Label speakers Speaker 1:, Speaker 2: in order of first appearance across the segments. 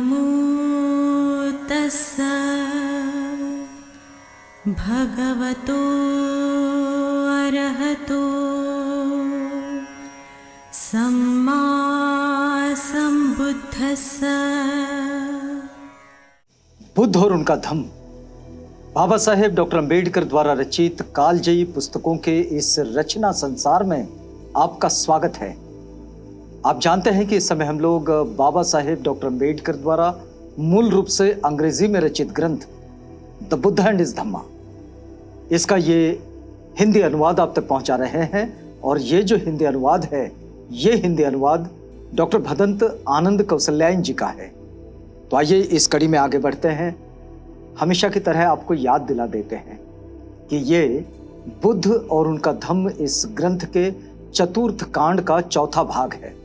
Speaker 1: नमो तस्स भगवतो अरहतो सम्मा संबुद्धस्स।
Speaker 2: बुद्ध और उनका धम्म बाबा साहेब डॉक्टर अंबेडकर द्वारा रचित कालजयी पुस्तकों के इस रचना संसार में आपका स्वागत है। आप जानते हैं कि इस समय हम लोग बाबा साहेब डॉक्टर अंबेडकर द्वारा मूल रूप से अंग्रेजी में रचित ग्रंथ द बुद्ध एंड हिज धम्मा, इसका ये हिंदी अनुवाद आप तक पहुंचा रहे हैं। और ये जो हिंदी अनुवाद है, ये हिंदी अनुवाद डॉक्टर भदंत आनंद कौशल्यायन जी का है। तो आइए इस कड़ी में आगे बढ़ते हैं। हमेशा की तरह आपको याद दिला देते हैं कि ये बुद्ध और उनका धम्म इस ग्रंथ के चतुर्थ कांड का चौथा भाग है।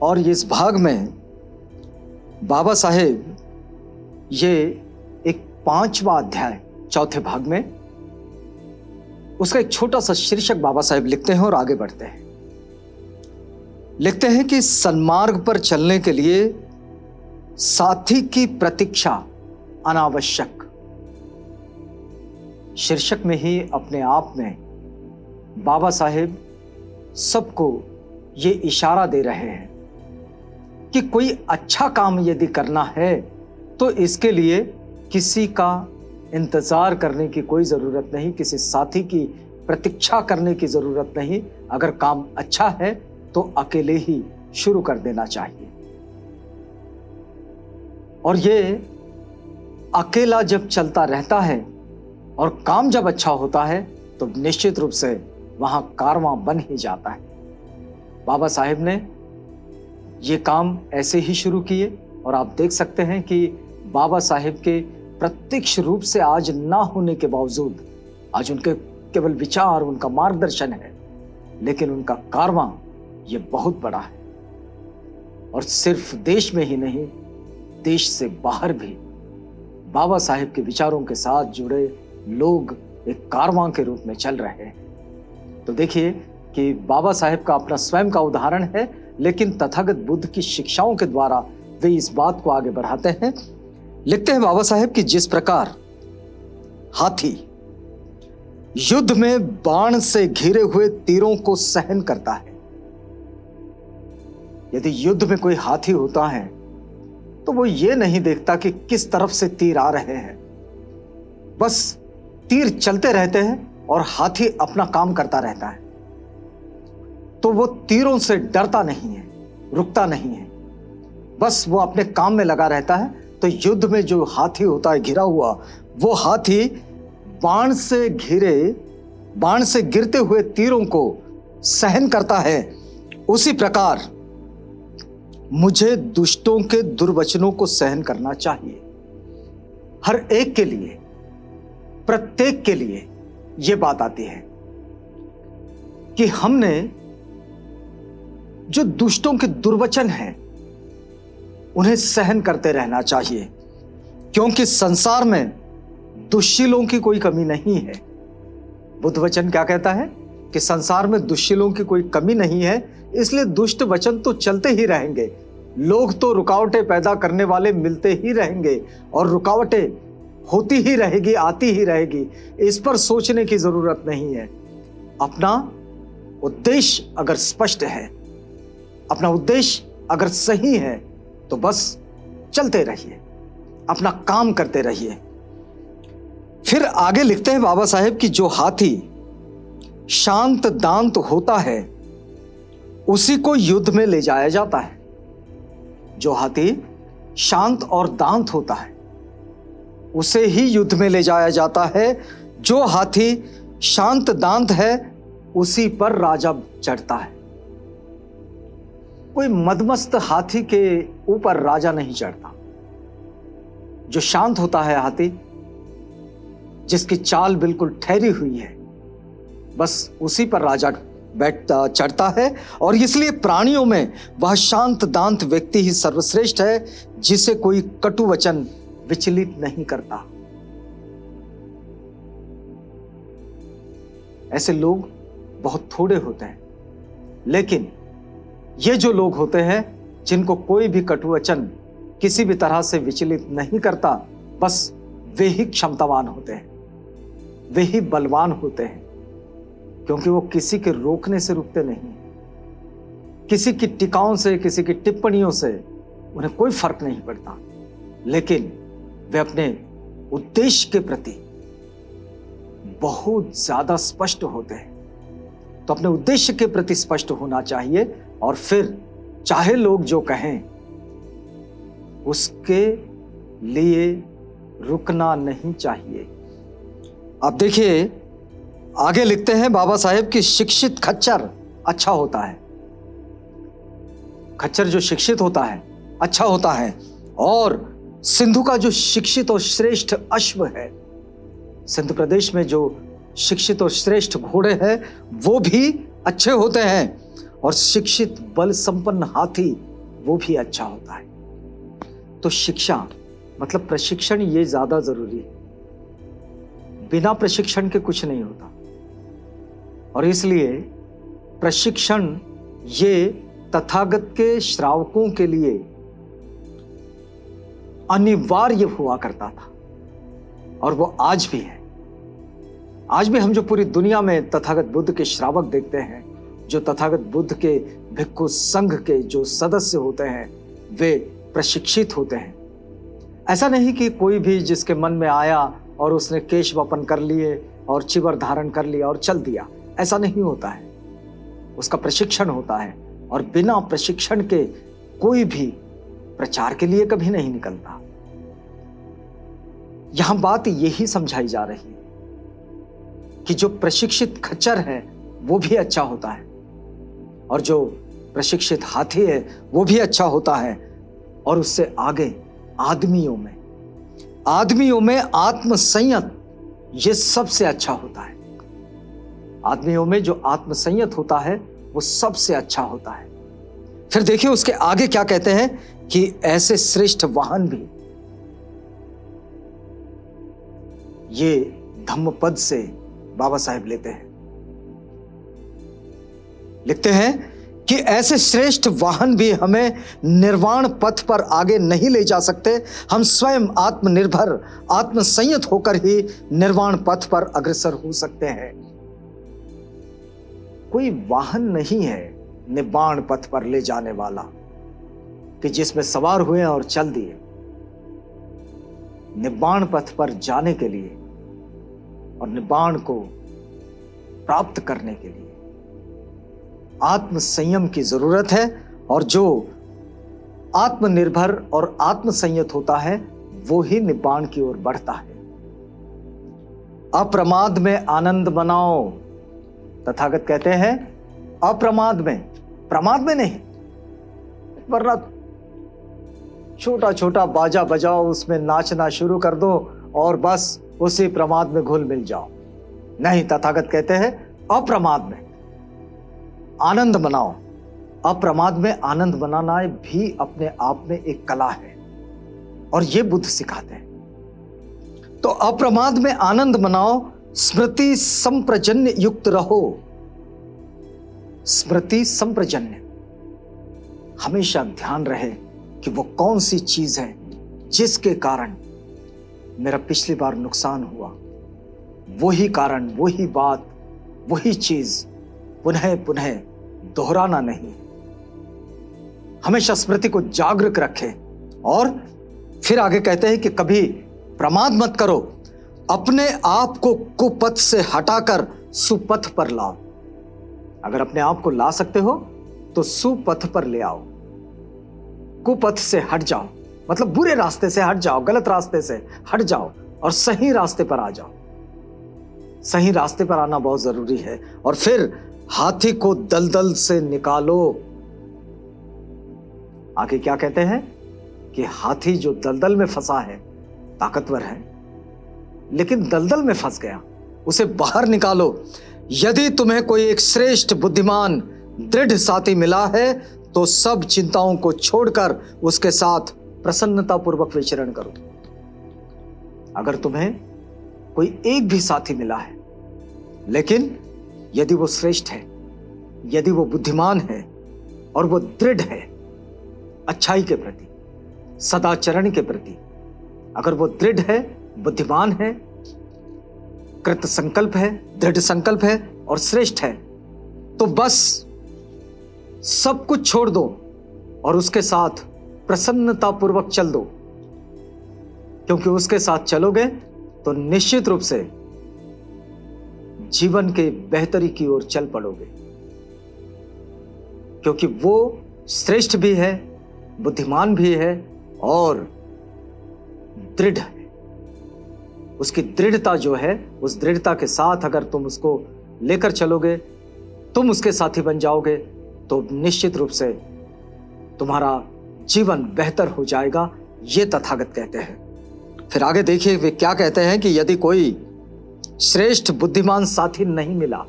Speaker 2: और इस भाग में बाबा साहेब ये एक 5वां अध्याय चौथे भाग में उसका एक छोटा सा शीर्षक बाबा साहेब लिखते हैं और आगे बढ़ते हैं। लिखते हैं कि सन्मार्ग पर चलने के लिए साथी की प्रतीक्षा अनावश्यक। शीर्षक में ही अपने आप में बाबा साहेब सबको ये इशारा दे रहे हैं कि कोई अच्छा काम यदि करना है तो इसके लिए किसी का इंतजार करने की कोई जरूरत नहीं, किसी साथी की प्रतीक्षा करने की जरूरत नहीं। अगर काम अच्छा है तो अकेले ही शुरू कर देना चाहिए। और ये अकेला जब चलता रहता है और काम जब अच्छा होता है तो निश्चित रूप से वहां कारवां बन ही जाता है। बाबा साहेब ने ये काम ऐसे ही शुरू किए और आप देख सकते हैं कि बाबा साहेब के प्रत्यक्ष रूप से आज ना होने के बावजूद आज उनके केवल विचार, उनका मार्गदर्शन है, लेकिन उनका कारवां ये बहुत बड़ा है। और सिर्फ देश में ही नहीं, देश से बाहर भी बाबा साहेब के विचारों के साथ जुड़े लोग एक कारवां के रूप में चल रहे हैं। तो देखिए कि बाबा साहेब का अपना स्वयं का उदाहरण है, लेकिन तथागत बुद्ध की शिक्षाओं के द्वारा वे इस बात को आगे बढ़ाते हैं। लिखते हैं बाबा साहेब कि जिस प्रकार हाथी युद्ध में बाण से घिरे हुए तीरों को सहन करता है, यदि युद्ध में कोई हाथी होता है तो वो ये नहीं देखता कि किस तरफ से तीर आ रहे हैं, बस तीर चलते रहते हैं और हाथी अपना काम करता रहता है। तो वो तीरों से डरता नहीं है, रुकता नहीं है, बस वो अपने काम में लगा रहता है। तो युद्ध में जो हाथी होता है घिरा हुआ, वो हाथी बाण से गिरते हुए तीरों को सहन करता है। उसी प्रकार मुझे दुष्टों के दुर्वचनों को सहन करना चाहिए। हर एक के लिए, प्रत्येक के लिए यह बात आती है कि हमने जो दुष्टों के दुर्वचन हैं उन्हें सहन करते रहना चाहिए, क्योंकि संसार में दुष्शीलों की कोई कमी नहीं है। बुद्ध वचन क्या कहता है कि संसार में दुष्शीलों की कोई कमी नहीं है, इसलिए दुष्ट वचन तो चलते ही रहेंगे। लोग तो रुकावटें पैदा करने वाले मिलते ही रहेंगे और रुकावटें होती ही रहेगी, आती ही रहेगी। इस पर सोचने की जरूरत नहीं है। अपना उद्देश्य अगर स्पष्ट है, अपना उद्देश्य अगर सही है, तो बस चलते रहिए, अपना काम करते रहिए। फिर आगे लिखते हैं बाबा साहेब कि जो हाथी शांत दांत होता है उसी को युद्ध में ले जाया जाता है। जो हाथी शांत और दांत होता है उसे ही युद्ध में ले जाया जाता है। जो हाथी शांत दांत है उसी पर राजा चढ़ता है। कोई मदमस्त हाथी के ऊपर राजा नहीं चढ़ता। जो शांत होता है हाथी, जिसकी चाल बिल्कुल ठहरी हुई है, बस उसी पर राजा बैठता चढ़ता है। और इसलिए प्राणियों में वह शांत दांत व्यक्ति ही सर्वश्रेष्ठ है, जिसे कोई कटु वचन विचलित नहीं करता। ऐसे लोग बहुत थोड़े होते हैं, लेकिन ये जो लोग होते हैं जिनको कोई भी कटु वचन किसी भी तरह से विचलित नहीं करता, बस वे ही क्षमतावान होते हैं, वे ही बलवान होते हैं, क्योंकि वो किसी के रोकने से रुकते नहीं, किसी की टीकाओं से, किसी की टिप्पणियों से उन्हें कोई फर्क नहीं पड़ता, लेकिन वे अपने उद्देश्य के प्रति बहुत ज्यादा स्पष्ट होते हैं। तो अपने उद्देश्य के प्रति स्पष्ट होना चाहिए, और फिर चाहे लोग जो कहें उसके लिए रुकना नहीं चाहिए। अब देखिए आगे लिखते हैं बाबा साहेब कि शिक्षित खच्चर अच्छा होता है। खच्चर जो शिक्षित होता है अच्छा होता है, और सिंधु का जो शिक्षित और श्रेष्ठ अश्व है, सिंध प्रदेश में जो शिक्षित और श्रेष्ठ घोड़े हैं वो भी अच्छे होते हैं, और शिक्षित बल संपन्न हाथी वो भी अच्छा होता है। तो शिक्षा मतलब प्रशिक्षण ये ज्यादा जरूरी है। बिना प्रशिक्षण के कुछ नहीं होता, और इसलिए प्रशिक्षण ये तथागत के श्रावकों के लिए अनिवार्य हुआ करता था, और वो आज भी है। आज भी हम जो पूरी दुनिया में तथागत बुद्ध के श्रावक देखते हैं, जो तथागत बुद्ध के भिक्खु संघ के जो सदस्य होते हैं, वे प्रशिक्षित होते हैं। ऐसा नहीं कि कोई भी जिसके मन में आया और उसने केश वपन कर लिए और चिवर धारण कर लिया और चल दिया, ऐसा नहीं होता है। उसका प्रशिक्षण होता है, और बिना प्रशिक्षण के कोई भी प्रचार के लिए कभी नहीं निकलता। यहां बात यही समझाई जा रही है कि जो प्रशिक्षित खच्चर है वो भी अच्छा होता है, और जो प्रशिक्षित हाथी है वो भी अच्छा होता है। और उससे आगे आदमियों में आत्मसंयत ये सबसे अच्छा होता है। आदमियों में जो आत्मसंयत होता है वो सबसे अच्छा होता है। फिर देखिए उसके आगे क्या कहते हैं कि ऐसे श्रेष्ठ वाहन भी, ये धम्मपद से बाबा साहेब लेते हैं, लिखते हैं कि ऐसे श्रेष्ठ वाहन भी हमें निर्वाण पथ पर आगे नहीं ले जा सकते। हम स्वयं आत्मनिर्भर आत्मसंयत होकर ही निर्वाण पथ पर अग्रसर हो सकते हैं। कोई वाहन नहीं है निर्वाण पथ पर ले जाने वाला कि जिसमें सवार हुए और चल दिए। निर्वाण पथ पर जाने के लिए और निर्वाण को प्राप्त करने के लिए आत्म संयम की जरूरत है, और जो आत्मनिर्भर और आत्मसंयत होता है वो ही निब्बाण की ओर बढ़ता है। अप्रमाद में आनंद मनाओ, तथागत कहते हैं अप्रमाद में, प्रमाद में नहीं। वरना छोटा छोटा बाजा बजाओ, उसमें नाचना शुरू कर दो और बस उसी प्रमाद में घुल मिल जाओ। नहीं, तथागत कहते हैं अप्रमाद में आनंद मनाओ। अप्रमाद में आनंद मनाना भी अपने आप में एक कला है, और ये बुद्ध सिखाते हैं। तो अप्रमाद में आनंद मनाओ, स्मृति संप्रजन्य युक्त रहो। स्मृति संप्रजन्य, हमेशा ध्यान रहे कि वो कौन सी चीज है जिसके कारण मेरा पिछली बार नुकसान हुआ। वही कारण, वही बात, वही चीज पुनः पुनः दोहराना नहीं। हमेशा स्मृति को जागरूक रखें। और फिर आगे कहते हैं कि कभी प्रमाद मत करो, अपने आप को कुपथ से हटाकर सुपथ पर लाओ। अगर अपने आप को ला सकते हो तो सुपथ पर ले आओ। कुपथ से हट जाओ, मतलब बुरे रास्ते से हट जाओ, गलत रास्ते से हट जाओ और सही रास्ते पर आ जाओ। सही रास्ते पर आना बहुत जरूरी है। और फिर हाथी को दलदल से निकालो। आगे क्या कहते हैं कि हाथी जो दलदल में फंसा है ताकतवर है, लेकिन दलदल में फंस गया, उसे बाहर निकालो। यदि तुम्हें कोई एक श्रेष्ठ बुद्धिमान दृढ़ साथी मिला है तो सब चिंताओं को छोड़कर उसके साथ प्रसन्नतापूर्वक विचरण करो। अगर तुम्हें कोई एक भी साथी मिला है, लेकिन यदि वो श्रेष्ठ है, यदि वो बुद्धिमान है और वो दृढ़ है अच्छाई के प्रति, सदाचरण के प्रति अगर वो दृढ़ है, बुद्धिमान है, कृत संकल्प है, दृढ़ संकल्प है और श्रेष्ठ है, तो बस सब कुछ छोड़ दो और उसके साथ प्रसन्नता पूर्वक चल दो, क्योंकि उसके साथ चलोगे तो निश्चित रूप से जीवन के बेहतरी की ओर चल पड़ोगे, क्योंकि वो श्रेष्ठ भी है, बुद्धिमान भी है और दृढ़ है। उसकी दृढ़ता जो है, उस दृढ़ता के साथ अगर तुम उसको लेकर चलोगे, तुम उसके साथी बन जाओगे, तो निश्चित रूप से तुम्हारा जीवन बेहतर हो जाएगा, ये तथागत कहते हैं। फिर आगे देखिए वे क्या कहते हैं कि यदि कोई श्रेष्ठ बुद्धिमान साथी नहीं मिला,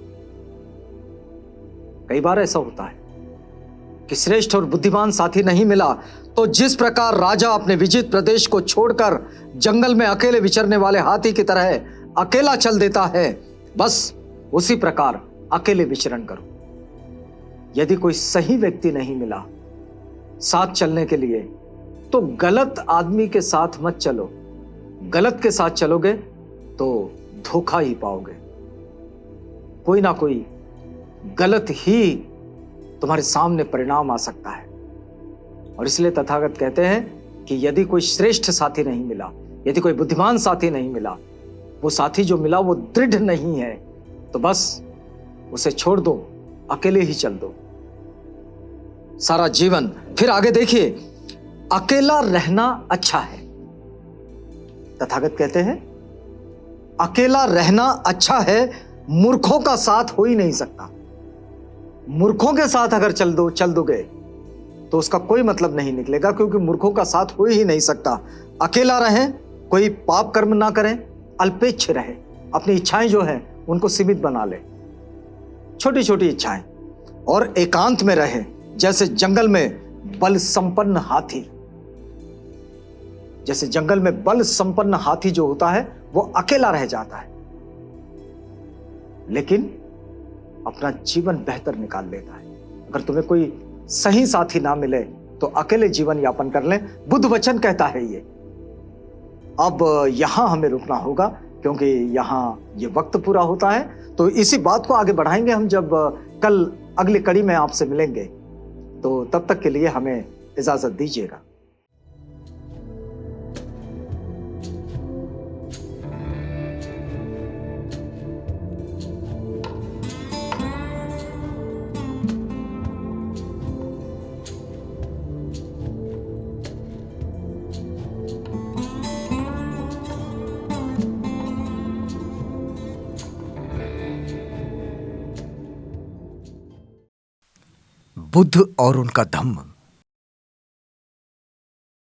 Speaker 2: कई बार ऐसा होता है कि श्रेष्ठ और बुद्धिमान साथी नहीं मिला, तो जिस प्रकार राजा अपने विजित प्रदेश को छोड़कर जंगल में अकेले विचरने वाले हाथी की तरह अकेला चल देता है, बस उसी प्रकार अकेले विचरण करो। यदि कोई सही व्यक्ति नहीं मिला साथ चलने के लिए, तो गलत आदमी के साथ मत चलो। गलत के साथ चलोगे तो धोखा ही पाओगे, कोई ना कोई गलत ही तुम्हारे सामने परिणाम आ सकता है। और इसलिए तथागत कहते हैं कि यदि कोई श्रेष्ठ साथी नहीं मिला, यदि कोई बुद्धिमान साथी नहीं मिला, वो साथी जो मिला वो दृढ़ नहीं है, तो बस उसे छोड़ दो, अकेले ही चल दो सारा जीवन। फिर आगे देखिए, अकेला रहना अच्छा है। तथागत कहते हैं अकेला रहना अच्छा है, मूर्खों का साथ हो ही नहीं सकता। मूर्खों के साथ अगर चल दोगे तो उसका कोई मतलब नहीं निकलेगा, क्योंकि मूर्खों का साथ हो ही नहीं सकता। अकेला रहें, कोई पाप कर्म ना करें, अल्पेच्छ रहे, अपनी इच्छाएं जो हैं उनको सीमित बना ले, छोटी छोटी इच्छाएं, और एकांत में रहे, जैसे जंगल में बल संपन्न हाथी। जैसे जंगल में बल संपन्न हाथी जो होता है वो अकेला रह जाता है, लेकिन अपना जीवन बेहतर निकाल लेता है। अगर तुम्हें कोई सही साथी ना मिले तो अकेले जीवन यापन कर लें, बुद्ध वचन कहता है ये। अब यहां हमें रुकना होगा, क्योंकि यहां ये वक्त पूरा होता है। तो इसी बात को आगे बढ़ाएंगे हम जब कल अगली कड़ी में आपसे मिलेंगे। तो तब तक के लिए हमें इजाजत दीजिएगा।
Speaker 3: बुद्ध और उनका धम्म।